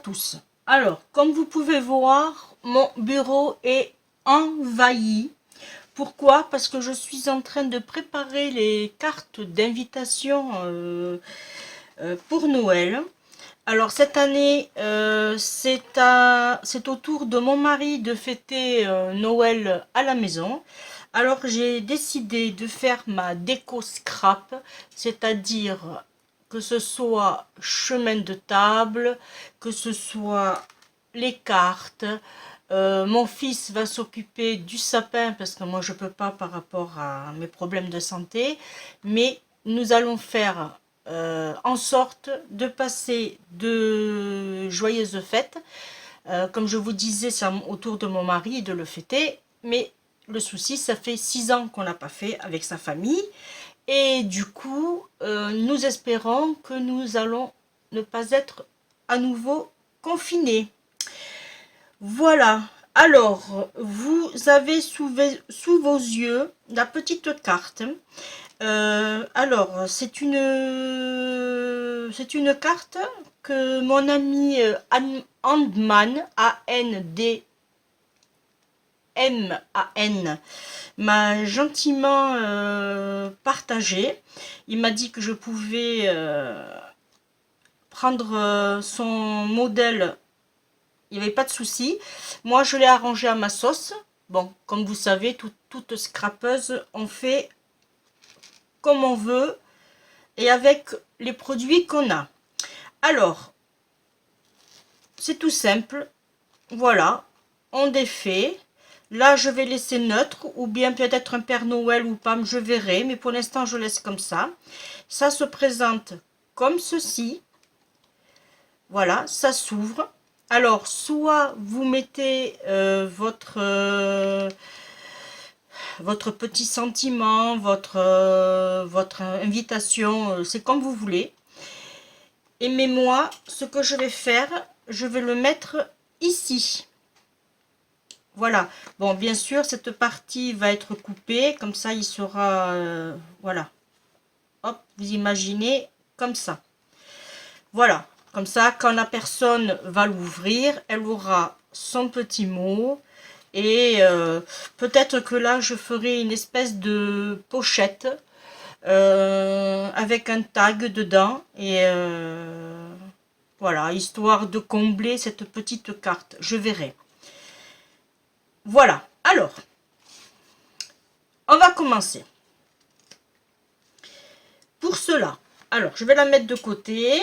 tous. Alors, comme vous pouvez voir, mon bureau est envahi. Pourquoi? Parce que je suis en train de préparer les cartes d'invitation pour Noël. Alors cette année, c'est au tour de mon mari de fêter Noël à la maison. Alors j'ai décidé de faire ma déco scrap, c'est-à-dire que ce soit chemin de table, que ce soit les cartes. Mon fils va s'occuper du sapin parce que moi je peux pas par rapport à mes problèmes de santé, mais nous allons faire en sorte de passer de joyeuses fêtes. Comme je vous disais, c'est au tour de mon mari de le fêter, mais le souci, ça fait 6 ans qu'on n'a pas fait avec sa famille, et du coup, nous espérons que nous allons ne pas être à nouveau confinés. Voilà. Alors, vous avez sous vos yeux la petite carte. Alors, c'est une carte que mon ami Andman, A-N-D-M-A-N, m'a gentiment partagée. Il m'a dit que je pouvais prendre son modèle, il n'y avait pas de souci. Moi, je l'ai arrangé à ma sauce. Bon, comme vous savez, toute scrapeuse, on fait comme on veut et avec les produits qu'on a. Alors, c'est tout simple. Voilà, on défait. Là, je vais laisser neutre, ou bien peut-être un Père Noël ou pas, je verrai. Mais pour l'instant, je laisse comme ça. Ça se présente comme ceci. Voilà, ça s'ouvre. Alors, soit vous mettez votre petit sentiment, votre invitation, c'est comme vous voulez. Et mais moi, ce que je vais faire, je vais le mettre ici. Voilà. Bon, bien sûr, cette partie va être coupée, comme ça, il sera... voilà. Hop, vous imaginez, comme ça. Voilà. Comme ça, quand la personne va l'ouvrir, elle aura son petit mot. Et peut-être que là, je ferai une espèce de pochette avec un tag dedans. Et voilà, histoire de combler cette petite carte. Je verrai. Voilà. Alors, on va commencer. Pour cela, alors, je vais la mettre de côté.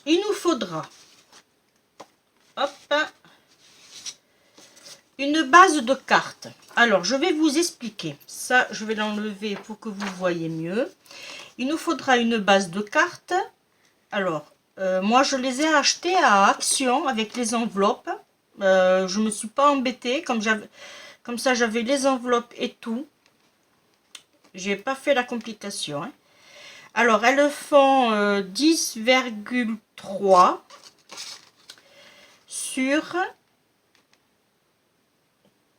Il nous faudra, hop, une base de cartes. Alors, je vais vous expliquer. Ça, je vais l'enlever pour que vous voyez mieux. Il nous faudra une base de cartes. Alors, moi, je les ai achetées à Action avec les enveloppes. Je ne me suis pas embêtée. Comme ça, j'avais les enveloppes et tout. J'ai pas fait la complication. Hein. Alors, elles font 10,3 sur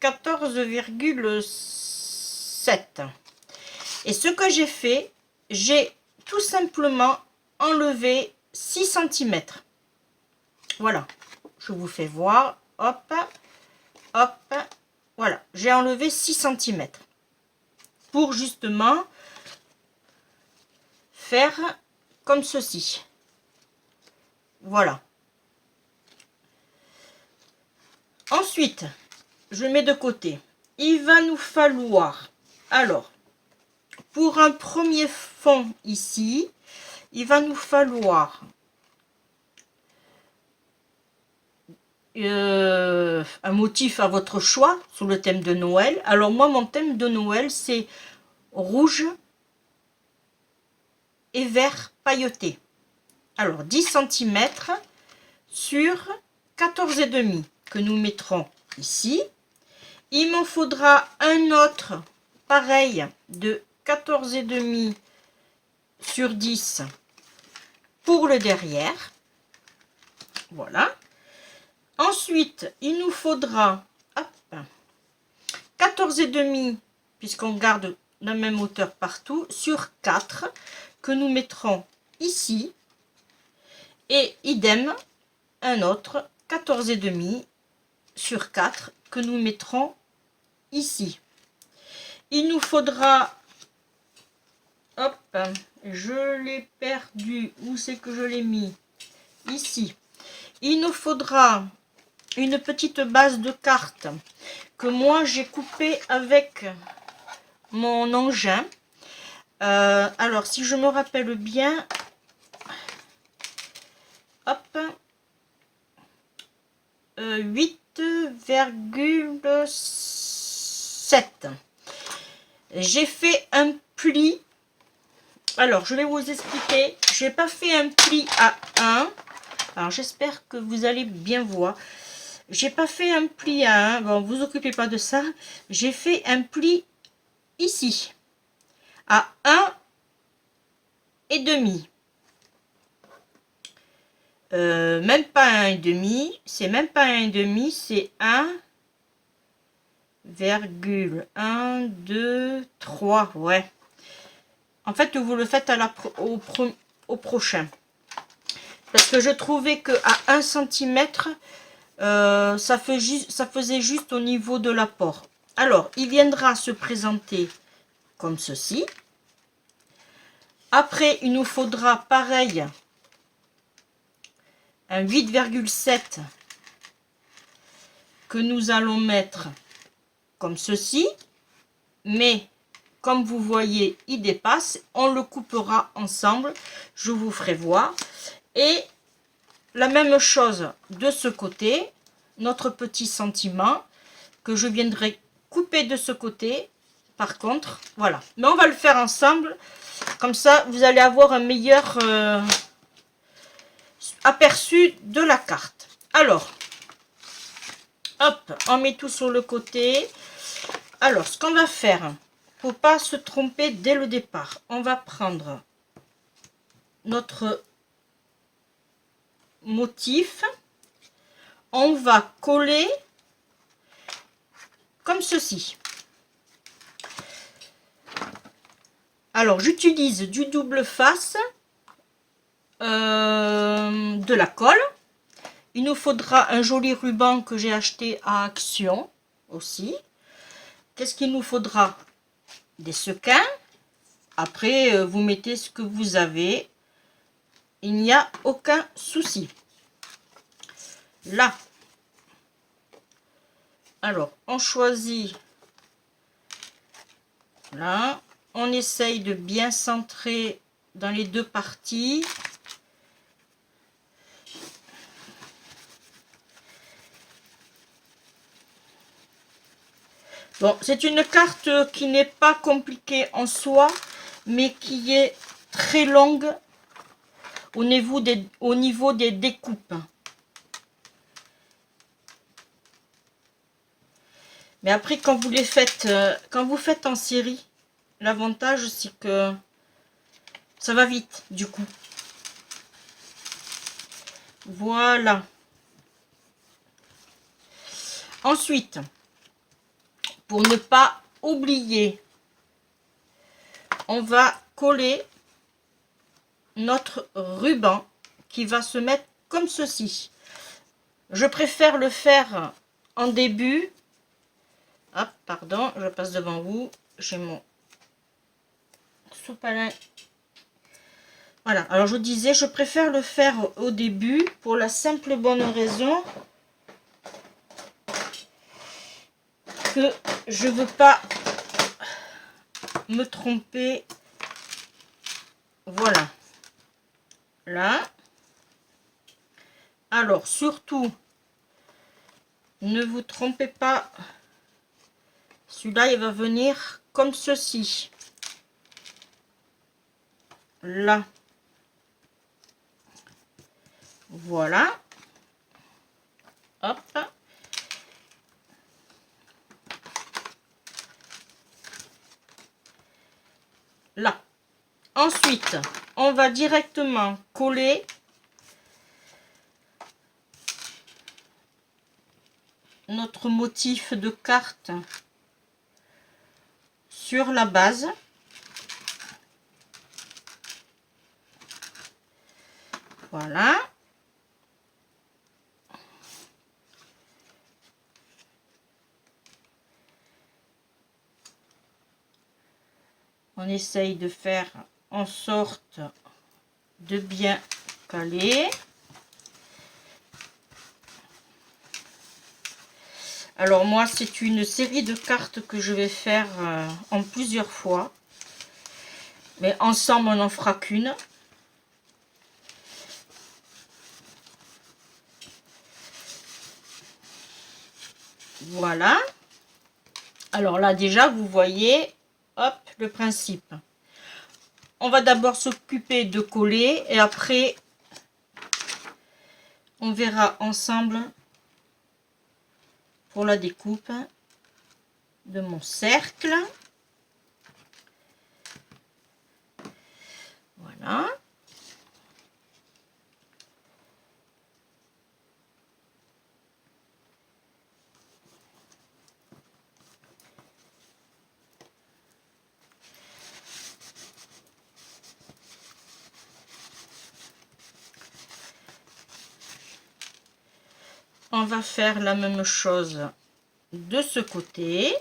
14,7. Et ce que j'ai fait, j'ai tout simplement enlevé 6 cm. Voilà, je vous fais voir. Hop, hop, voilà, j'ai enlevé 6 cm pour justement faire comme ceci. Voilà. Ensuite, je mets de côté. Il va nous falloir, alors, pour un premier fond ici, il va nous falloir un motif à votre choix sous le thème de Noël. Alors moi, mon thème de Noël, c'est rouge et vert pailleté. Alors 10 cm sur 14,5 que nous mettrons ici. Il m'en faudra un autre pareil de 14,5 sur 10 pour le derrière. Voilà. Ensuite, il nous faudra 14,5, puisqu'on garde la même hauteur partout, sur 4 que nous mettrons ici. Et idem un autre 14,5 sur 4 que nous mettrons ici. Il nous faudra, hop, je l'ai perdu, où c'est que je l'ai mis? Ici. Il nous faudra une petite base de cartes que moi j'ai coupée avec mon engin. Alors si je me rappelle bien, hop, 8,7. J'ai fait un pli. Alors je vais vous expliquer. J'ai pas fait un pli à 1. Alors j'espère que vous allez bien voir. J'ai pas fait un pli à 1. Bon, vous occupez pas de ça. J'ai fait un pli ici à 1,5. Même pas 1,5. C'est même pas 1,5. C'est 1,1, 2, 3. Ouais. En fait, vous le faites à au prochain. Parce que je trouvais que à 1 cm, ça faisait juste au niveau de l'apport. Alors, il viendra se présenter comme ceci. Après, il nous faudra pareil, un 8,7 que nous allons mettre comme ceci. Mais, comme vous voyez, il dépasse. On le coupera ensemble. Je vous ferai voir. Et la même chose de ce côté. Notre petit sentiment que je viendrai couper de ce côté. Par contre, voilà. Mais on va le faire ensemble. Comme ça, vous allez avoir un meilleur aperçu de la carte. Alors, hop, on met tout sur le côté. Alors, ce qu'on va faire, pour pas se tromper dès le départ, on va prendre notre motif. On va coller comme ceci. Alors, j'utilise du double face, de la colle. Il nous faudra un joli ruban que j'ai acheté à Action aussi. Qu'est-ce qu'il nous faudra? Des sequins. Après, vous mettez ce que vous avez. Il n'y a aucun souci. Là. Alors, on choisit. Là. On essaye de bien centrer dans les deux parties. Bon, c'est une carte qui n'est pas compliquée en soi, mais qui est très longue au niveau des découpes. Mais après, quand vous les faites, quand vous faites en série, l'avantage c'est que ça va vite du coup. Voilà. Ensuite, pour ne pas oublier, on va coller notre ruban qui va se mettre comme ceci. Je préfère le faire en début. Hop, pardon, je passe devant vous. J'ai mon sopalin. Voilà, alors je disais, je préfère le faire au début pour la simple bonne raison que je veux pas me tromper. Voilà. Là. Alors, surtout, ne vous trompez pas. Celui-là, il va venir comme ceci. Là. Voilà. Hop. Là. Ensuite, on va directement coller notre motif de carte sur la base. Voilà. On essaye de faire en sorte de bien caler. Alors moi, c'est une série de cartes que je vais faire en plusieurs fois. Mais ensemble, on n'en fera qu'une. Voilà. Alors là, déjà, vous voyez, hop, le principe. On va d'abord s'occuper de coller et après, on verra ensemble pour la découpe de mon cercle. Voilà. On va faire la même chose de ce côté.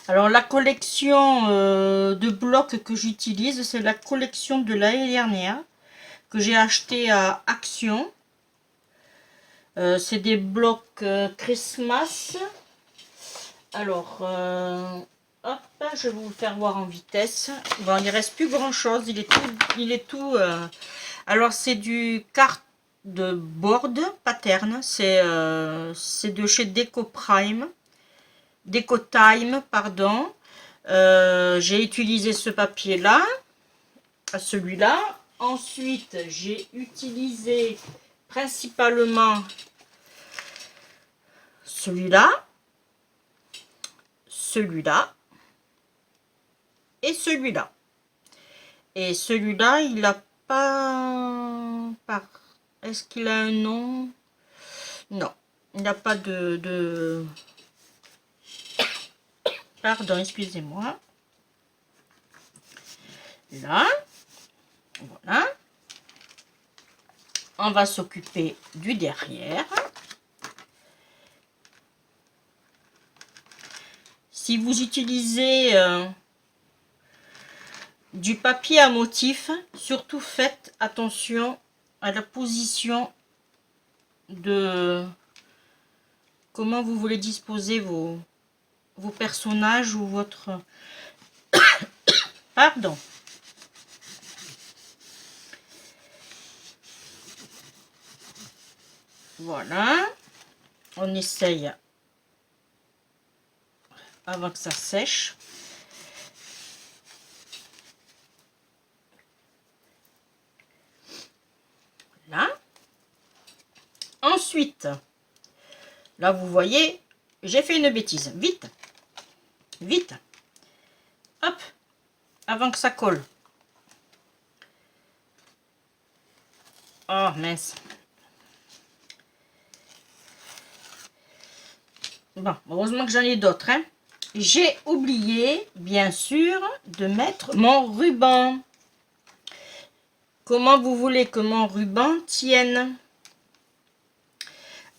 Alors la collection de blocs que j'utilise, c'est la collection de l'année dernière que j'ai acheté à Action. C'est des blocs Christmas. Alors, hop, je vais vous le faire voir en vitesse. Bon, il reste plus grand chose. Il est tout. Alors, c'est du carte de board pattern. C'est de chez Deco Prime. Deco Time, pardon. J'ai utilisé ce papier là, celui-là. Ensuite, j'ai utilisé principalement celui-là, celui-là et celui-là. Et celui-là, il n'a pas... Est-ce qu'il a un nom? Non, il n'a pas de... Pardon, excusez-moi. Là, voilà. On va s'occuper du derrière. Si vous utilisez du papier à motif, surtout faites attention à la position de comment vous voulez disposer vos personnages ou votre... Pardon. Voilà. On essaye avant que ça sèche. Là. Ensuite, là vous voyez, j'ai fait une bêtise. Vite. Vite. Hop. Avant que ça colle. Oh mince. Bon, heureusement que j'en ai d'autres. Hein. J'ai oublié, bien sûr, de mettre mon ruban. Comment vous voulez que mon ruban tienne?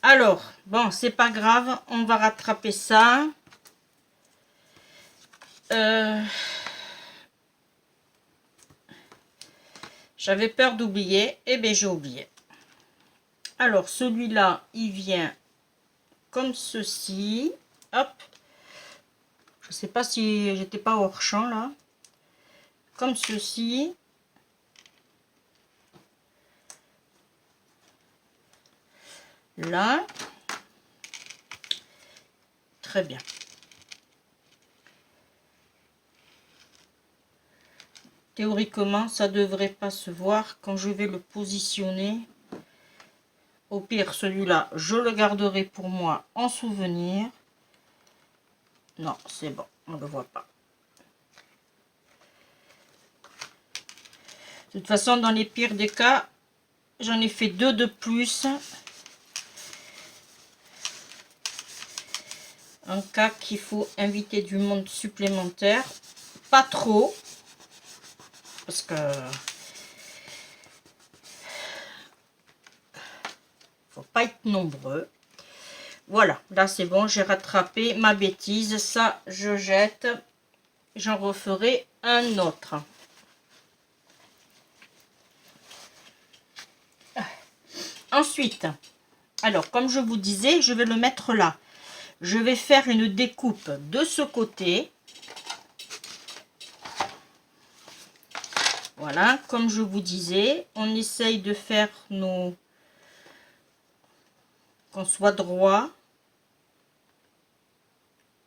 Alors, bon, c'est pas grave, on va rattraper ça. J'avais peur d'oublier, et bien j'ai oublié. Alors, celui-là, il vient comme ceci. Hop. Je sais pas si j'étais pas hors champ là. Comme ceci. Là. Très bien. Théoriquement, ça devrait pas se voir quand je vais le positionner. Au pire, celui-là, je le garderai pour moi en souvenir. Non, c'est bon, on ne le voit pas. De toute façon, dans les pires des cas, j'en ai fait 2 de plus. En cas qu'il faut inviter du monde supplémentaire. Pas trop. Parce que pas être nombreux. Voilà, là c'est bon, j'ai rattrapé ma bêtise. Ça, je jette. J'en referai un autre. Ensuite, alors comme je vous disais, je vais le mettre là. Je vais faire une découpe de ce côté. Voilà, comme je vous disais, on essaye de faire nos... qu'on soit droit.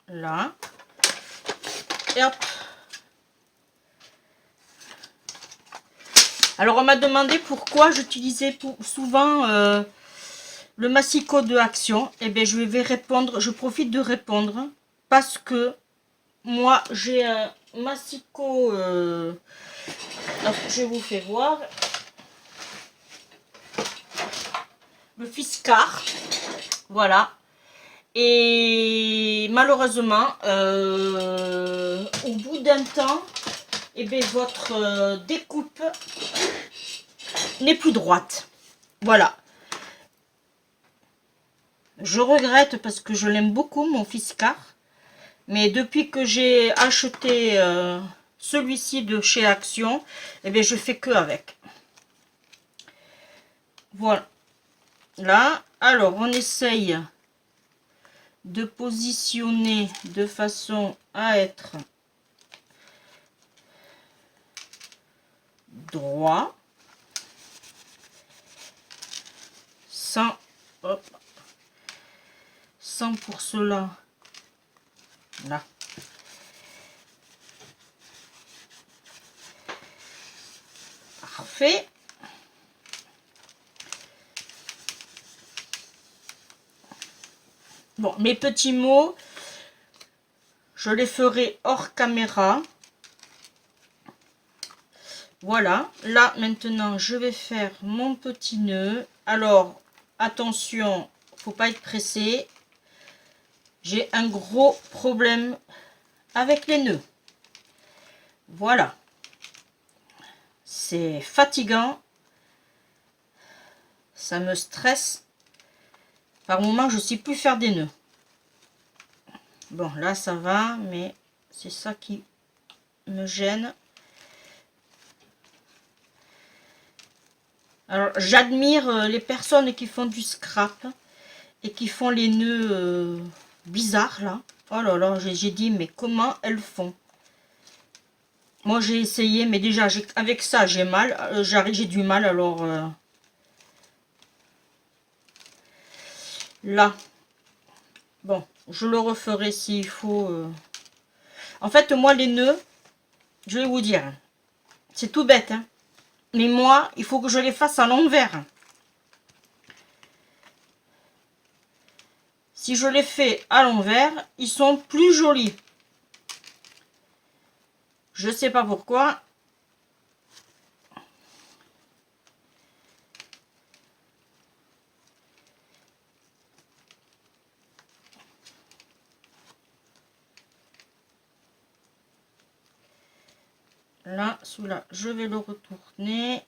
Là. Et hop. Alors on m'a demandé pourquoi j'utilisais souvent le massicot de Action. Eh bien je vais répondre, je profite de répondre parce que moi j'ai un massicot, je vous fais voir, le Fiskars, voilà. Et malheureusement, au bout d'un temps, eh bien, votre découpe n'est plus droite. Voilà. Je regrette parce que je l'aime beaucoup, mon Fiskars. Mais depuis que j'ai acheté celui-ci de chez Action, eh bien, je fais que avec. Voilà. Là, alors, on essaye de positionner de façon à être droit sans, hop, sans pour cela là parfait. Bon, mes petits mots, je les ferai hors caméra. Voilà, là maintenant je vais faire mon petit nœud. Alors attention, faut pas être pressé. J'ai un gros problème avec les nœuds. Voilà, c'est fatigant, ça me stresse. Par moment je sais plus faire des nœuds. Bon là ça va, mais c'est ça qui me gêne. Alors j'admire les personnes qui font du scrap et qui font les nœuds bizarres là. Oh là là, j'ai dit mais comment elles font? Moi j'ai essayé, mais déjà avec ça j'ai mal, j'ai du mal. Alors là, bon, je le referai s'il faut. En fait, moi les nœuds, je vais vous dire, c'est tout bête, hein, mais moi il faut que je les fasse à l'envers. Si je les fais à l'envers, ils sont plus jolis. Je sais pas pourquoi. Là, celui-là, je vais le retourner.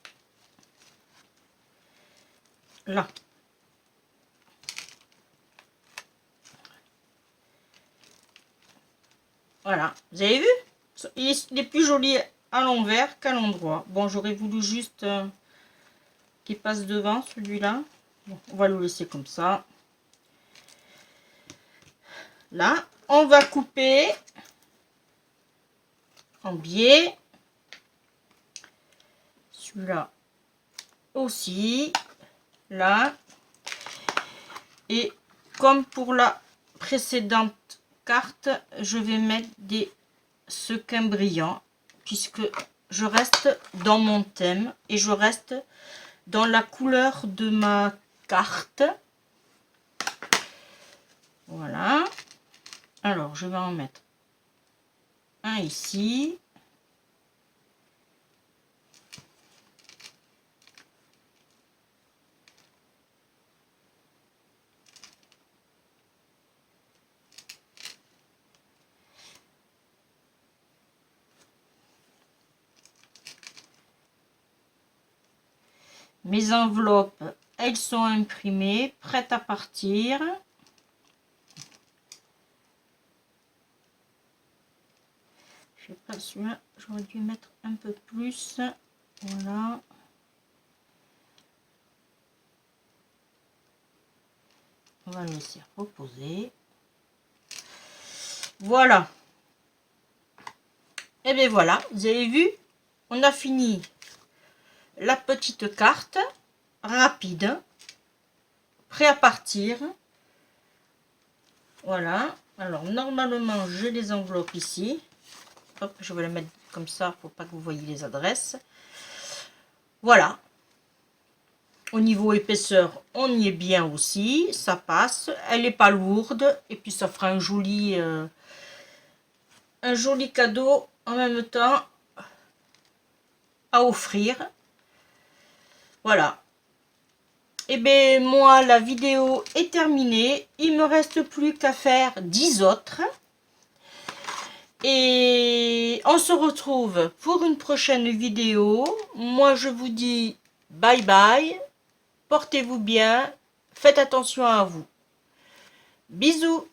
Là. Voilà. Vous avez vu? Il est plus joli à l'envers qu'à l'endroit. Bon, j'aurais voulu juste qu'il passe devant, celui-là. Bon, on va le laisser comme ça. Là, on va couper en biais. Celui-là aussi. Là. Et comme pour la précédente carte, je vais mettre des sequins brillants puisque je reste dans mon thème et je reste dans la couleur de ma carte. Voilà. Alors, je vais en mettre un ici. Mes enveloppes, elles sont imprimées, prêtes à partir. Je sais pas, celui-là, j'aurais dû mettre un peu plus. Voilà. On va le laisser reposer. Voilà. Et bien voilà, vous avez vu, on a fini la petite carte rapide, prêt à partir. Voilà. Alors normalement, j'ai les enveloppes ici. Hop, je vais les mettre comme ça pour pas que vous voyez les adresses. Voilà. Au niveau épaisseur, on y est bien aussi, ça passe. Elle n'est pas lourde et puis ça fera un joli cadeau en même temps à offrir. Voilà. Et bien moi, la vidéo est terminée. Il me reste plus qu'à faire 10 autres. Et on se retrouve pour une prochaine vidéo. Moi, je vous dis bye bye. Portez-vous bien. Faites attention à vous. Bisous.